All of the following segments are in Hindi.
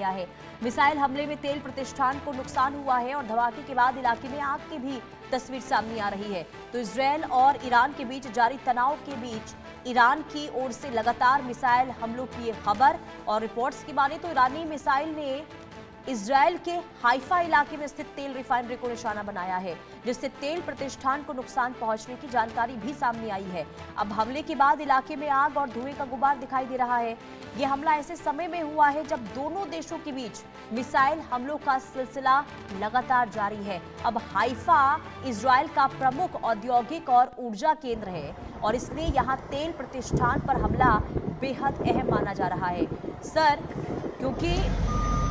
गया है। मिसाइल हमले में तेल प्रतिष्ठान को नुकसान हुआ है और धमाके के बाद इलाके में आग की भी तस्वीर सामने आ रही है। तो इजरायल और ईरान के बीच जारी तनाव के बीच ईरान की ओर से लगातार मिसाइल हमलों की खबर और रिपोर्ट्स की माने तो ईरानी मिसाइल ने इजरायल के हाइफा इलाके में स्थित तेल रिफाइनरी को निशाना बनाया है, जिससे तेल प्रतिष्ठान को नुकसान पहुंचने की जानकारी भी सामने आई है। अब हमले के बाद इलाके में आग और धुएं का गुबार दिखाई दे रहा है। यह हमला ऐसे समय में हुआ है जब दोनों देशों के बीच मिसाइल हमलों का सिलसिला लगातार जारी है। अब हाइफा इजरायल का प्रमुख औद्योगिक और ऊर्जा केंद्र है और इसलिए यहाँ तेल प्रतिष्ठान पर हमला बेहद अहम माना जा रहा है। सर, क्योंकि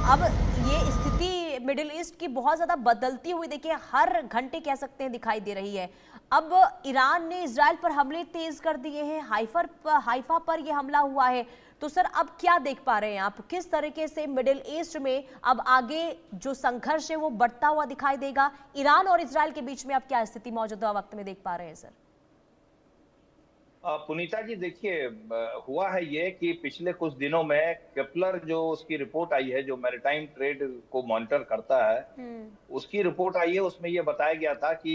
अब ये स्थिति मिडिल ईस्ट की बहुत ज्यादा बदलती हुई देखिए हर घंटे कह सकते हैं दिखाई दे रही है। अब ईरान ने इजरायल पर हमले तेज कर दिए हैं, हाइफा पर यह हमला हुआ है। तो सर अब क्या देख पा रहे हैं आप, किस तरीके से मिडिल ईस्ट में अब आगे जो संघर्ष है वो बढ़ता हुआ दिखाई देगा? ईरान और इजरायल के बीच में अब क्या स्थिति मौजूदा वक्त में देख पा रहे हैं सर? पुनीता जी, देखिए, हुआ है ये कि पिछले कुछ दिनों में केपलर जो उसकी रिपोर्ट आई है, जो मैरीटाइम ट्रेड को मॉनिटर करता है, उसकी रिपोर्ट आई है। उसमें ये बताया गया था कि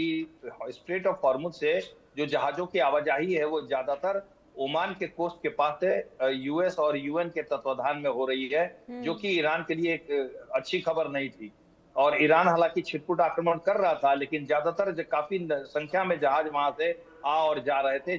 स्ट्रेट ऑफ हॉर्मुज से जो जहाजों की आवाजाही है वो ज्यादातर ओमान के कोस्ट के पास से यूएस और यूएन के तत्वाधान में हो रही है, जो कि ईरान के लिए एक अच्छी खबर नहीं थी। और ईरान हालांकि छिटपुट आक्रमण कर रहा था, लेकिन ज्यादातर काफी संख्या में जहाज वहां से आ और जा रहे थे,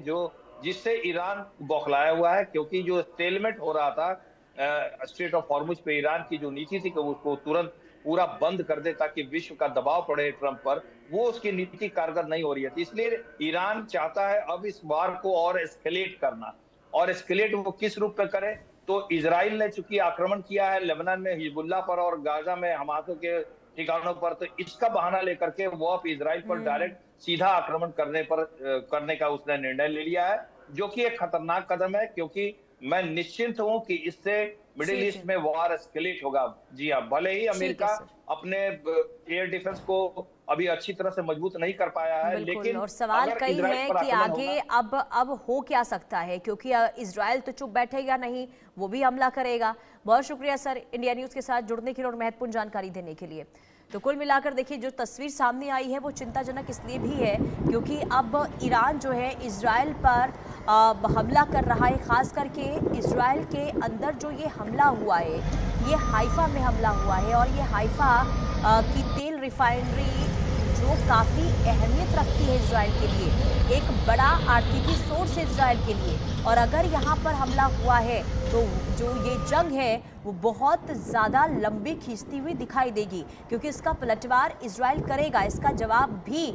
जिससे ईरान बौखलाया हुआ है। क्योंकि जो स्टेलमेट हो रहा था स्ट्रेट ऑफ हॉर्मुज पे, ईरान की जो नीति थी कि उसको तुरंत पूरा बंद कर दे ताकि विश्व का दबाव पड़े ट्रंप पर, वो उसकी नीति कारगर नहीं हो रही है। इसलिए ईरान चाहता है अब इस वार को और एस्केलेट करना। और एस्केलेट वो किस रूप में करे? तो इजराइल ने चूंकि आक्रमण किया है लेबनान में हिजबुल्लाह पर और गाजा में हमासों के ठिकानों पर, तो इसका बहाना लेकर के वो अब इजराइल पर डायरेक्ट सीधा आक्रमण करने का उसने निर्णय ले लिया है, जो कि एक खतरनाक कदम है। क्योंकि मैं निश्चिंत हूं कि इससे मिडिल ईस्ट में वॉर एस्केलेट होगा। जी हाँ, भले ही अमेरिका अपने एयर डिफेंस को अभी अच्छी तरह से मजबूत नहीं कर पाया है, लेकिन और सवाल कई है कि आगे अब हो क्या सकता है, क्योंकि इजराइल तो चुप बैठेगा नहीं, वो भी हमला करेगा। बहुत शुक्रिया सर इंडिया न्यूज के साथ जुड़ने के लिए और महत्वपूर्ण जानकारी देने के लिए। तो कुल मिलाकर देखिए जो तस्वीर सामने आई है वो चिंताजनक इसलिए भी है क्योंकि अब ईरान जो है इजराइल पर हमला कर रहा है। खास करके इजराइल के अंदर जो ये हमला हुआ है ये हाइफा में हमला हुआ है और ये हाइफा की तेल रिफाइनरी जो काफ़ी अहमियत रखती है इजराइल के लिए, एक बड़ा आर्थिक सोर्स है इजराइल के लिए। और अगर यहाँ पर हमला हुआ है तो जो ये जंग है वो बहुत ज़्यादा लंबी खींचती हुई दिखाई देगी, क्योंकि इसका पलटवार इजराइल करेगा, इसका जवाब भी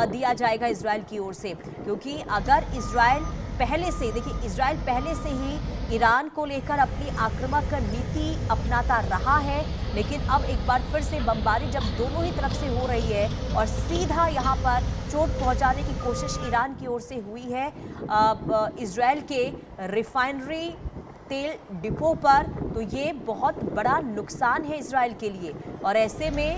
दिया जाएगा इजराइल की ओर से। क्योंकि अगर इजराइल पहले से, देखिए इजराइल पहले से ही ईरान को लेकर अपनी आक्रामक नीति अपनाता रहा है, लेकिन अब एक बार फिर से बमबारी जब दोनों ही तरफ से हो रही है और सीधा यहाँ पर चोट पहुँचाने की कोशिश ईरान की ओर से हुई है इजराइल के रिफाइनरी तेल डिपो पर, तो ये बहुत बड़ा नुकसान है इजराइल के लिए। और ऐसे में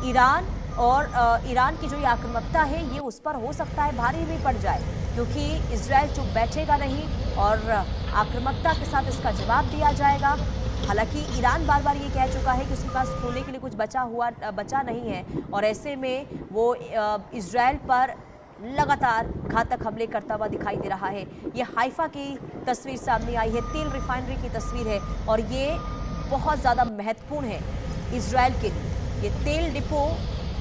ईरान की जो ये आक्रामकता है ये उस पर हो सकता है भारी भी पड़ जाए, क्योंकि इजराइल चुप बैठेगा नहीं और आक्रामकता के साथ इसका जवाब दिया जाएगा। हालांकि ईरान बार बार ये कह चुका है कि उसके पास खोने के लिए कुछ बचा नहीं है और ऐसे में वो इजराइल पर लगातार घातक हमले करता हुआ दिखाई दे रहा है। ये हाइफा की तस्वीर सामने आई है, तेल रिफाइनरी की तस्वीर है और ये बहुत ज़्यादा महत्वपूर्ण है इजराइल के लिए। ये तेल डिपो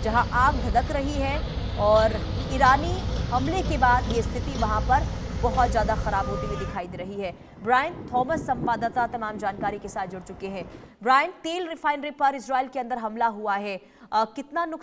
जहां आग धधक रही है और ईरानी हमले के बाद ये स्थिति वहां पर बहुत ज़्यादा खराब होती हुई दिखाई दे रही है। ब्रायन थॉमस संवाददाता तमाम जानकारी के साथ जुड़ चुके हैं। ब्रायन, तेल रिफाइनरी पर इजराइल के अंदर हमला हुआ है, कितना नुकसान